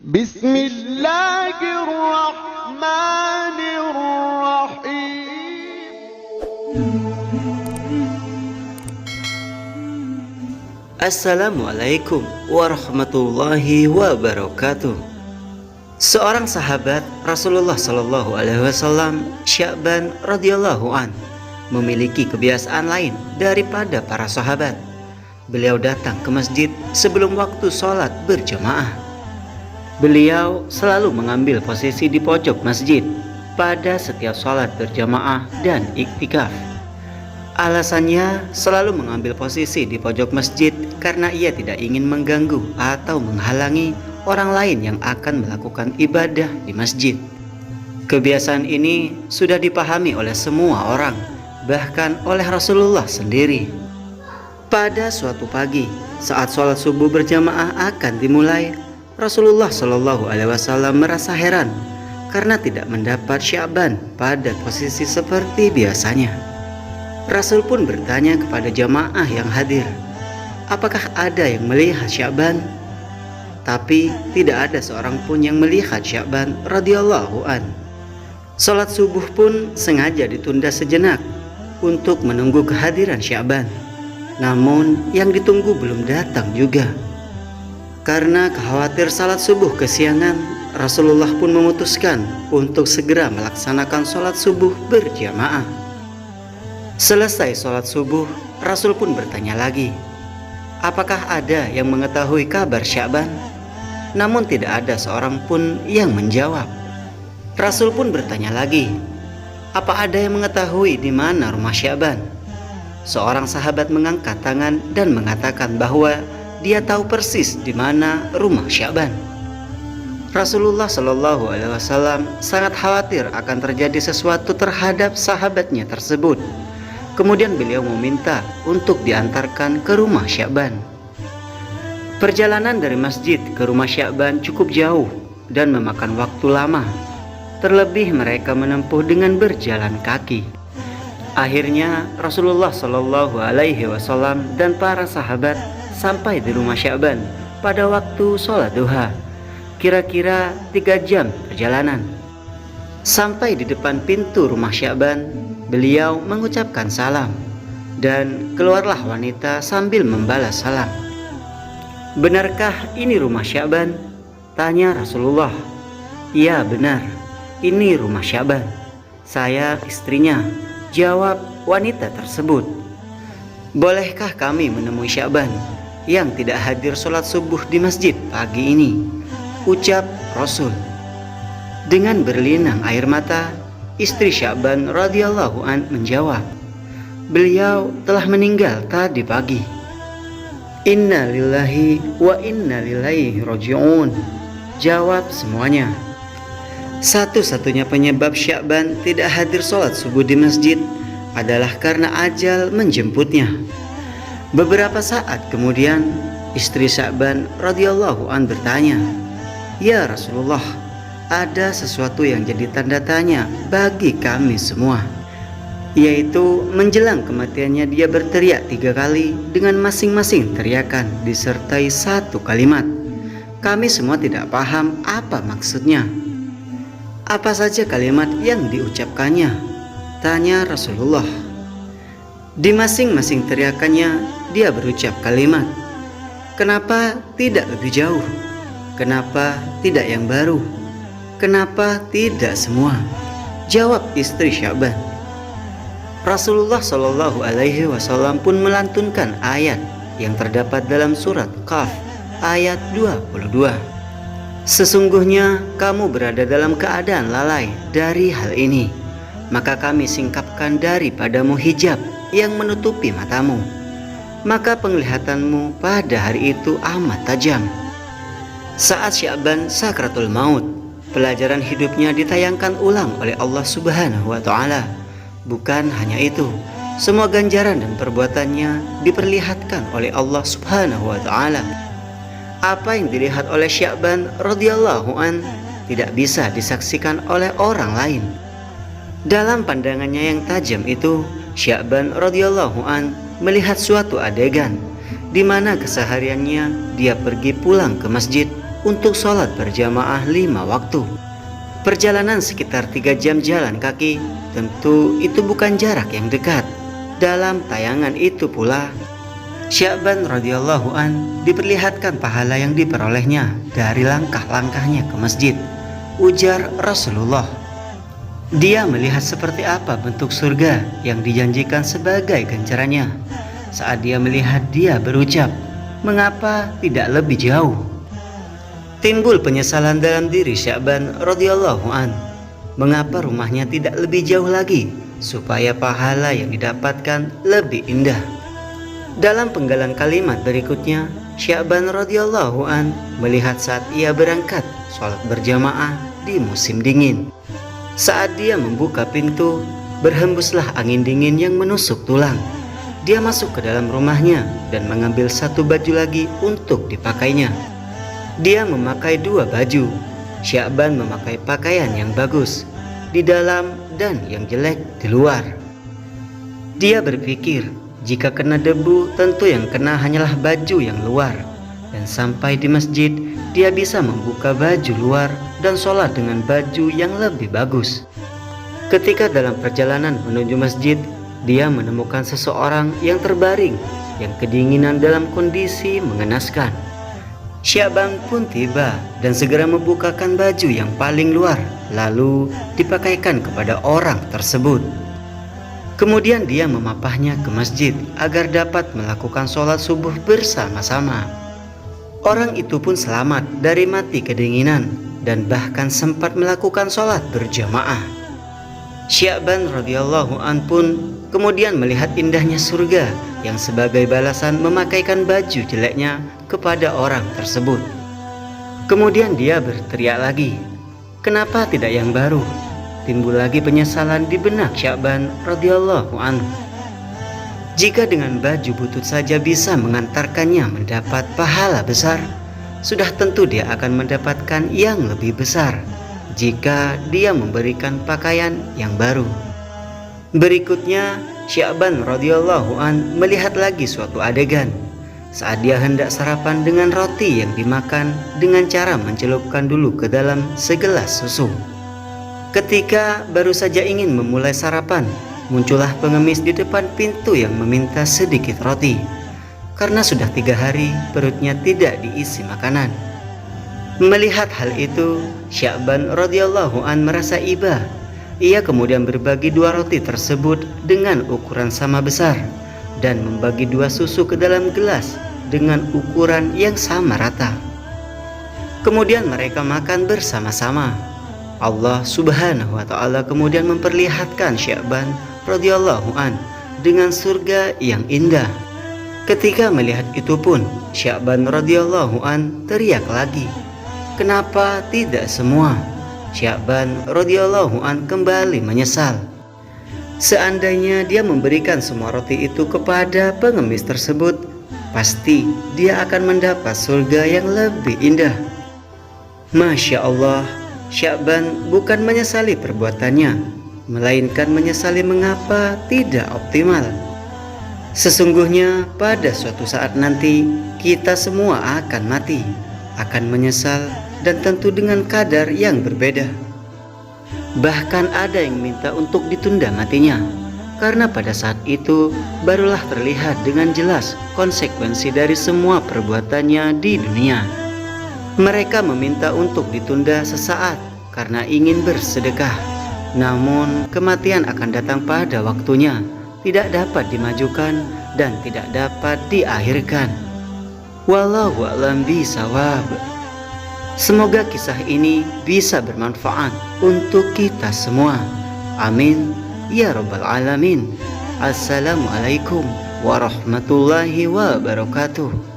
بسم الله الرحمن الرحيم. Assalamualaikum warahmatullahi wabarakatuh. Seorang sahabat Rasulullah Shallallahu Alaihi Wasallam, Sya'ban radhiyallahu an, memiliki kebiasaan lain daripada para sahabat. Beliau datang ke masjid sebelum waktu sholat berjamaah. Beliau selalu mengambil posisi di pojok masjid pada setiap sholat berjamaah dan iktikaf. Alasannya selalu mengambil posisi di pojok masjid karena ia tidak ingin mengganggu atau menghalangi orang lain yang akan melakukan ibadah di masjid. Kebiasaan ini sudah dipahami oleh semua orang, bahkan oleh Rasulullah sendiri. Pada suatu pagi, saat sholat subuh berjamaah akan dimulai, Rasulullah Shallallahu Alaihi Wasallam merasa heran karena tidak mendapat Sya'ban pada posisi seperti biasanya. Rasul pun bertanya kepada jamaah yang hadir, apakah ada yang melihat Sya'ban? Tapi tidak ada seorang pun yang melihat Sya'ban radhiyallahu an. Salat subuh pun sengaja ditunda sejenak untuk menunggu kehadiran Sya'ban. Namun yang ditunggu belum datang juga. Karena khawatir salat subuh kesiangan, Rasulullah pun memutuskan untuk segera melaksanakan salat subuh berjamaah. Selesai sholat subuh, Rasul pun bertanya lagi, apakah ada yang mengetahui kabar Sya'ban? Namun tidak ada seorang pun yang menjawab. Rasul pun bertanya lagi, apa ada yang mengetahui di mana rumah Sya'ban? Seorang sahabat mengangkat tangan dan mengatakan bahwa dia tahu persis di mana rumah Sya'ban. Rasulullah Shallallahu Alaihi Wasallam sangat khawatir akan terjadi sesuatu terhadap sahabatnya tersebut. Kemudian beliau meminta untuk diantarkan ke rumah Sya'ban. Perjalanan dari masjid ke rumah Sya'ban cukup jauh dan memakan waktu lama. Terlebih mereka menempuh dengan berjalan kaki. Akhirnya Rasulullah Shallallahu Alaihi Wasallam dan para sahabat sampai di rumah Sya'ban pada waktu sholat duha, kira-kira 3 jam perjalanan. Sampai di depan pintu rumah Sya'ban, beliau mengucapkan salam dan keluarlah wanita sambil membalas salam. Benarkah ini rumah Sya'ban? Tanya Rasulullah. Ya benar, ini rumah Sya'ban. Saya istrinya, jawab wanita tersebut. Bolehkah kami menemui Sya'ban yang tidak hadir sholat subuh di masjid pagi ini? Ucap Rasul. Dengan berlinang air mata, istri Sya'ban radhiyallahu an menjawab, beliau telah meninggal tadi pagi. Inna lillahi wa inna ilaihi raji'un, jawab semuanya. Satu-satunya penyebab Sya'ban tidak hadir sholat subuh di masjid adalah karena ajal menjemputnya. Beberapa saat kemudian, istri Sya'ban radhiyallahu an bertanya, ya Rasulullah, ada sesuatu yang jadi tanda tanya bagi kami semua, yaitu menjelang kematiannya dia berteriak 3 kali dengan masing-masing teriakan disertai satu kalimat. Kami semua tidak paham apa maksudnya. Apa saja kalimat yang diucapkannya? Tanya Rasulullah. Di masing-masing teriakannya dia berucap kalimat, kenapa tidak lebih jauh? Kenapa tidak yang baru? Kenapa tidak semua? Jawab istri Sya'ban. Rasulullah Shallallahu Alaihi Wasallam pun melantunkan ayat yang terdapat dalam surat Qaf ayat 22. Sesungguhnya kamu berada dalam keadaan lalai dari hal ini, maka kami singkapkan daripadamu hijab yang menutupi matamu, maka penglihatanmu pada hari itu amat tajam. Saat Sya'ban sakratul maut, pelajaran hidupnya ditayangkan ulang oleh Allah Subhanahu wa Ta'ala. Bukan hanya itu, semua ganjaran dan perbuatannya diperlihatkan oleh Allah Subhanahu wa Ta'ala. Apa yang dilihat oleh Sya'ban radhiyallahu an tidak bisa disaksikan oleh orang lain. Dalam pandangannya yang tajam itu, Sya'ban radhiyallahu an melihat suatu adegan di mana kesehariannya dia pergi pulang ke masjid untuk sholat berjamaah 5 waktu. Perjalanan sekitar 3 jam jalan kaki, tentu itu bukan jarak yang dekat. Dalam tayangan itu pula, Sya'ban radhiyallahu an diperlihatkan pahala yang diperolehnya dari langkah-langkahnya ke masjid. Ujar Rasulullah, dia melihat seperti apa bentuk surga yang dijanjikan sebagai ganjarannya. Saat dia melihat, dia berucap, mengapa tidak lebih jauh? Timbul penyesalan dalam diri Sya'ban radhiyallahu an. Mengapa rumahnya tidak lebih jauh lagi supaya pahala yang didapatkan lebih indah? Dalam penggalan kalimat berikutnya, Sya'ban radhiyallahu an melihat saat ia berangkat sholat berjamaah di musim dingin. Saat dia membuka pintu, berhembuslah angin dingin yang menusuk tulang. Dia masuk ke dalam rumahnya dan mengambil satu baju lagi untuk dipakainya. Dia memakai 2 baju. Sya'ban memakai pakaian yang bagus di dalam dan yang jelek di luar. Dia berpikir, jika kena debu, tentu yang kena hanyalah baju yang luar. Dan sampai di masjid, dia bisa membuka baju luar dan sholat dengan baju yang lebih bagus. Ketika dalam perjalanan menuju masjid, dia menemukan seseorang yang terbaring, yang kedinginan dalam kondisi mengenaskan. Sya'ban pun tiba dan segera membukakan baju yang paling luar, lalu dipakaikan kepada orang tersebut. Kemudian dia memapahnya ke masjid agar dapat melakukan sholat subuh bersama-sama. Orang itu pun selamat dari mati kedinginan dan bahkan sempat melakukan sholat berjamaah. Sya'ban radhiyallahu an pun kemudian melihat indahnya surga yang sebagai balasan memakaikan baju jeleknya kepada orang tersebut. Kemudian dia berteriak lagi, kenapa tidak yang baru? Timbul lagi penyesalan di benak Sya'ban radhiyallahu anhu. Jika dengan baju butut saja bisa mengantarkannya mendapat pahala besar, sudah tentu dia akan mendapatkan yang lebih besar jika dia memberikan pakaian yang baru. Berikutnya, Sya'ban radhiyallahu an melihat lagi suatu adegan saat dia hendak sarapan dengan roti yang dimakan dengan cara mencelupkan dulu ke dalam segelas susu. Ketika baru saja ingin memulai sarapan, muncullah pengemis di depan pintu yang meminta sedikit roti. Karena sudah 3 hari perutnya tidak diisi makanan. Melihat hal itu, Sya'ban radhiyallahu an merasa iba. Ia kemudian berbagi 2 roti tersebut dengan ukuran sama besar dan membagi 2 susu ke dalam gelas dengan ukuran yang sama rata. Kemudian mereka makan bersama-sama. Allah subhanahu wa ta'ala kemudian memperlihatkan Sya'ban radhiyallahu an dengan surga yang indah. Ketika melihat itu pun, Sya'ban radhiyallahu an teriak lagi, kenapa tidak semua? Sya'ban radhiyallahu an kembali menyesal. Seandainya dia memberikan semua roti itu kepada pengemis tersebut, pasti dia akan mendapat surga yang lebih indah. Masya Allah, Sya'ban bukan menyesali perbuatannya, melainkan menyesali mengapa tidak optimal. Sesungguhnya pada suatu saat nanti kita semua akan mati, akan menyesal, dan tentu dengan kadar yang berbeda. Bahkan ada yang minta untuk ditunda matinya, karena pada saat itu barulah terlihat dengan jelas konsekuensi dari semua perbuatannya di dunia. Mereka meminta untuk ditunda sesaat karena ingin bersedekah, namun kematian akan datang pada waktunya, tidak dapat dimajukan dan tidak dapat diakhirkan. Wallahu a'lam bishawab. Semoga kisah ini bisa bermanfaat untuk kita semua. Amin ya rabbal alamin. Assalamualaikum warahmatullahi wabarakatuh.